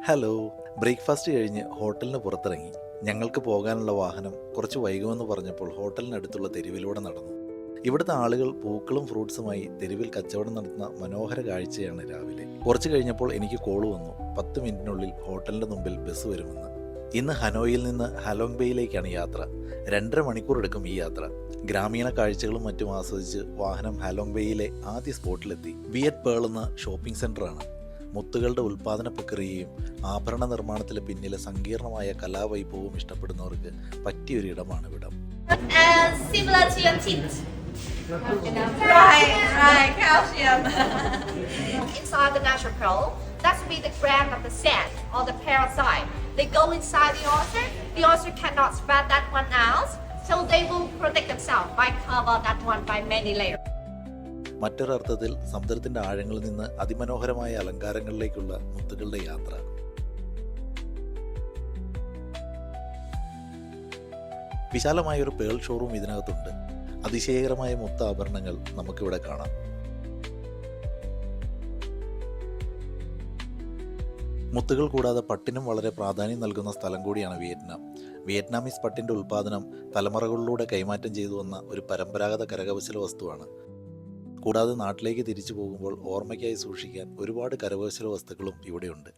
Hello. Breakfast കഴിഞ്ഞ് ഹോട്ടലിന് പുറത്തിറങ്ങി. ഞങ്ങൾക്ക് പോകാനുള്ള വാഹനം കുറച്ച് വൈകുമെന്ന് പറഞ്ഞപ്പോൾ ഹോട്ടലിനടുത്തുള്ള തെരുവിലൂടെ നടന്നു. ഇവിടുത്തെ ആളുകൾ പൂക്കളും ഫ്രൂട്ട്സുമായി തെരുവിൽ കച്ചവടം നടത്തുന്ന മനോഹര കാഴ്ചയാണ് രാവിലെ. കുറച്ച് കഴിഞ്ഞപ്പോൾ എനിക്ക് കോൾ വന്നു, 10 മിനിറ്റിനുള്ളിൽ ഹോട്ടലിൻ്റെ മുമ്പിൽ ബസ് വരുമെന്ന്. ഇന്ന് ഹനോയിൽ നിന്ന് ഹലോങ് ബേയിലേക്കാണ് യാത്ര. 2.5 മണിക്കൂർ എടുക്കും ഈ യാത്ര. ഗ്രാമീണ കാഴ്ചകളും മറ്റും ആസ്വദിച്ച് വാഹനം ഹലോങ് ബേയിലെ ആദ്യ സ്പോട്ടിലെത്തി. വിയറ്റ് പേൾ എന്ന ഷോപ്പിംഗ് സെൻ്ററാണ്. മുത്തുകളുടെ ഉൽപ്പാദന പ്രക്രിയയും ആഭരണ നിർമ്മാണത്തിന് പിന്നിലെ സങ്കീർണമായ കലാവൈഭവവും ഇഷ്ടപ്പെടുന്നവർക്ക് പറ്റിയൊരു ഇടമാണ് ഇവിടം. Similar to your teeth. Right, calcium. Inside the natural pearl, that's be the gram of the sand or the parasite. They go inside the oyster. The oyster cannot spread that one out, so they will protect themselves by cover that one by many layers. മറ്റൊരർത്ഥത്തിൽ സമുദ്രത്തിൻ്റെ ആഴങ്ങളിൽ നിന്ന് അതിമനോഹരമായ അലങ്കാരങ്ങളിലേക്കുള്ള മുത്തുകളുടെ യാത്ര. വിശാലമായൊരു pearl showroom ഇതിനകത്തുണ്ട്. അതിശയകരമായ മുത്താഭരണങ്ങൾ നമുക്കിവിടെ കാണാം. മുത്തുകൾ കൂടാതെ പട്ടിനും വളരെ പ്രാധാന്യം നൽകുന്ന സ്ഥലം കൂടിയാണ് വിയറ്റ്നാം. വിയറ്റ്നാമീസ് പട്ടിൻ്റെ ഉൽപ്പാദനം തലമുറകളിലൂടെ കൈമാറ്റം ചെയ്തു വന്ന ഒരു പരമ്പരാഗത കരകൗശല വസ്തുവാണ്. കൂടാതെ നാട്ടിലേക്ക് തിരിച്ചു പോകുമ്പോൾ ഓർമ്മയ്ക്കായി സൂക്ഷിക്കാൻ ഒരുപാട് കരകൗശല വസ്തുക്കളും ഇവിടെയുണ്ട്.